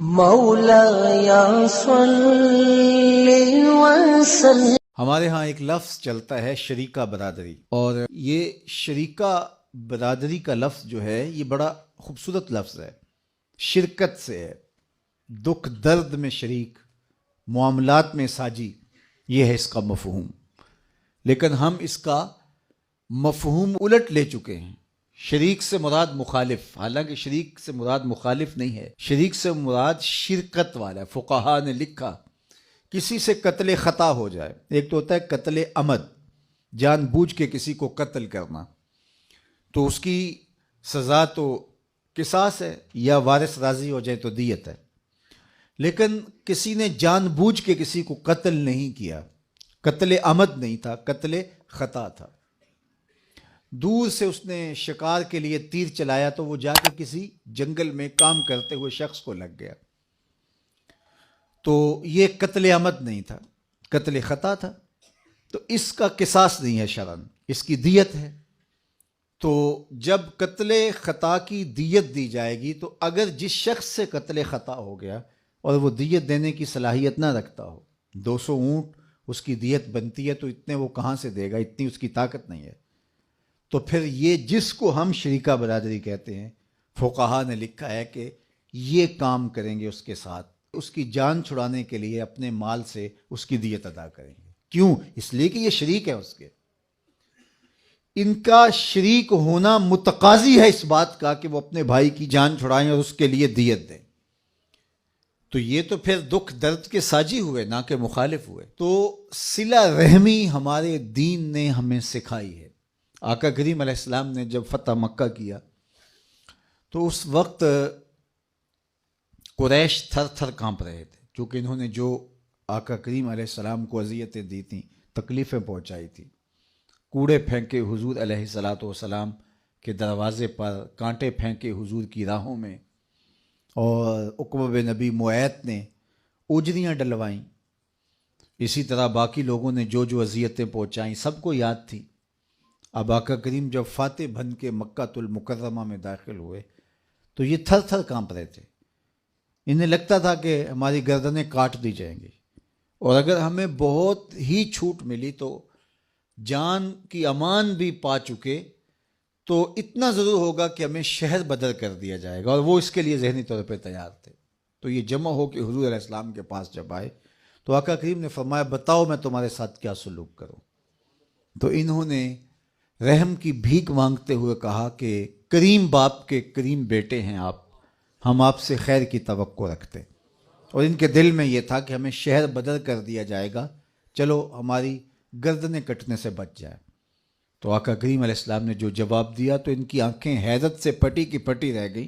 مولایا صلی وسلم۔ ہمارے ہاں ایک لفظ چلتا ہے شریکہ برادری، اور یہ شریکہ برادری کا لفظ جو ہے یہ بڑا خوبصورت لفظ ہے، شرکت سے ہے، دکھ درد میں شریک، معاملات میں ساجی، یہ ہے اس کا مفہوم۔ لیکن ہم اس کا مفہوم الٹ لے چکے ہیں، شریک سے مراد مخالف، حالانکہ شریک سے مراد مخالف نہیں ہے، شریک سے مراد شرکت والا ہے۔ فقہا نے لکھا کسی سے قتل خطا ہو جائے، ایک تو ہوتا ہے قتل عمد، جان بوجھ کے کسی کو قتل کرنا، تو اس کی سزا تو قصاص ہے، یا وارث راضی ہو جائے تو دیت ہے۔ لیکن کسی نے جان بوجھ کے کسی کو قتل نہیں کیا، قتل عمد نہیں تھا، قتل خطا تھا، دور سے اس نے شکار کے لیے تیر چلایا تو وہ جا کے کسی جنگل میں کام کرتے ہوئے شخص کو لگ گیا، تو یہ قتل عمد نہیں تھا، قتل خطا تھا، تو اس کا قصاص نہیں ہے شرعاً، اس کی دیت ہے۔ تو جب قتل خطا کی دیت دی جائے گی تو اگر جس شخص سے قتل خطا ہو گیا اور وہ دیت دینے کی صلاحیت نہ رکھتا ہو، 200 اونٹ اس کی دیت بنتی ہے تو اتنے وہ کہاں سے دے گا، اتنی اس کی طاقت نہیں ہے، تو پھر یہ جس کو ہم شریکہ برادری کہتے ہیں، فقہا نے لکھا ہے کہ یہ کام کریں گے اس کے ساتھ، اس کی جان چھڑانے کے لیے اپنے مال سے اس کی دیت ادا کریں گے۔ کیوں؟ اس لیے کہ یہ شریک ہے اس کے، ان کا شریک ہونا متقاضی ہے اس بات کا کہ وہ اپنے بھائی کی جان چھڑائیں اور اس کے لیے دیت دیں، تو یہ تو پھر دکھ درد کے ساجی ہوئے، نہ کہ مخالف ہوئے۔ تو صلہ رحمی ہمارے دین نے ہمیں سکھائی ہے۔ آقا کریم علیہ السلام نے جب فتح مکہ کیا تو اس وقت قریش تھر تھر کانپ رہے تھے، کیونکہ انہوں نے جو آقا کریم علیہ السلام کو اذیتیں دی تھیں، تکلیفیں پہنچائی تھیں، کوڑے پھینکے حضور علیہ السلام کے دروازے پر، کانٹے پھینکے حضور کی راہوں میں، اور عقبہ بن نبی معیط نے اجریاں ڈلوائیں، اسی طرح باقی لوگوں نے جو جو اذیتیں پہنچائیں سب کو یاد تھی۔ اب آقا کریم جب فاتح بن کے مکہ المکرمہ میں داخل ہوئے تو یہ تھر تھر کانپ رہے تھے، انہیں لگتا تھا کہ ہماری گردنیں کاٹ دی جائیں گی، اور اگر ہمیں بہت ہی چھوٹ ملی تو جان کی امان بھی پا چکے تو اتنا ضرور ہوگا کہ ہمیں شہر بدر کر دیا جائے گا، اور وہ اس کے لیے ذہنی طور پہ تیار تھے۔ تو یہ جمع ہو کے حضور علیہ السلام کے پاس جب آئے تو آقا کریم نے فرمایا بتاؤ میں تمہارے ساتھ کیا سلوک کروں، تو انہوں نے رحم کی بھیک مانگتے ہوئے کہا کہ کریم باپ کے کریم بیٹے ہیں آپ، ہم آپ سے خیر کی توقع رکھتے، اور ان کے دل میں یہ تھا کہ ہمیں شہر بدر کر دیا جائے گا، چلو ہماری گردنیں کٹنے سے بچ جائے۔ تو آقا کریم علیہ السلام نے جو جواب دیا تو ان کی آنکھیں حیرت سے پٹی کی پٹی رہ گئی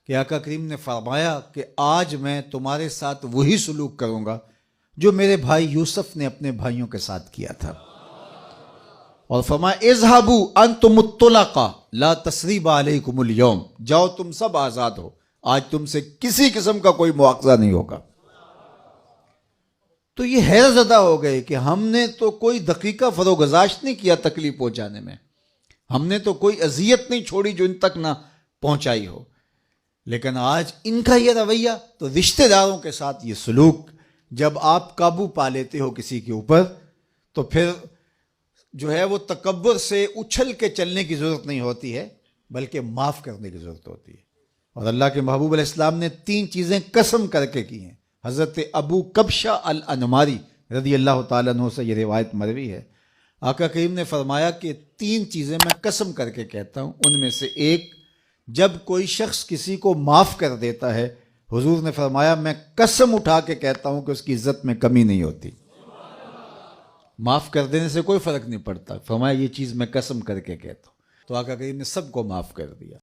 کہ آقا کریم نے فرمایا کہ آج میں تمہارے ساتھ وہی سلوک کروں گا جو میرے بھائی یوسف نے اپنے بھائیوں کے ساتھ کیا تھا، اور فرمایا اذهبوا انتم الطلقاء لا تثریب علیکم اليوم، جاؤ تم سب آزاد ہو، آج تم سے کسی قسم کا کوئی مواخذہ نہیں ہوگا۔ تو یہ حیرت زدہ ہو گئے کہ ہم نے تو کوئی دقیقہ فروگزاشت نہیں کیا تکلیف پہنچانے میں، ہم نے تو کوئی اذیت نہیں چھوڑی جو ان تک نہ پہنچائی ہو، لیکن آج ان کا یہ رویہ، تو رشتہ داروں کے ساتھ یہ سلوک، جب آپ قابو پا لیتے ہو کسی کے اوپر تو پھر جو ہے وہ تکبر سے اچھل کے چلنے کی ضرورت نہیں ہوتی ہے، بلکہ معاف کرنے کی ضرورت ہوتی ہے۔ اور اللہ کے محبوب علیہ السلام نے 3 چیزیں قسم کر کے کی ہیں۔ حضرت ابو کبشہ الانماری رضی اللہ تعالیٰ عنہ سے یہ روایت مروی ہے، آقا کریم نے فرمایا کہ 3 چیزیں میں قسم کر کے کہتا ہوں، ان میں سے ایک، جب کوئی شخص کسی کو معاف کر دیتا ہے، حضور نے فرمایا میں قسم اٹھا کے کہتا ہوں کہ اس کی عزت میں کمی نہیں ہوتی، معاف کر دینے سے کوئی فرق نہیں پڑتا، فرمایا یہ چیز میں قسم کر کے کہتا ہوں۔ تو آقا کریم نے سب کو معاف کر دیا۔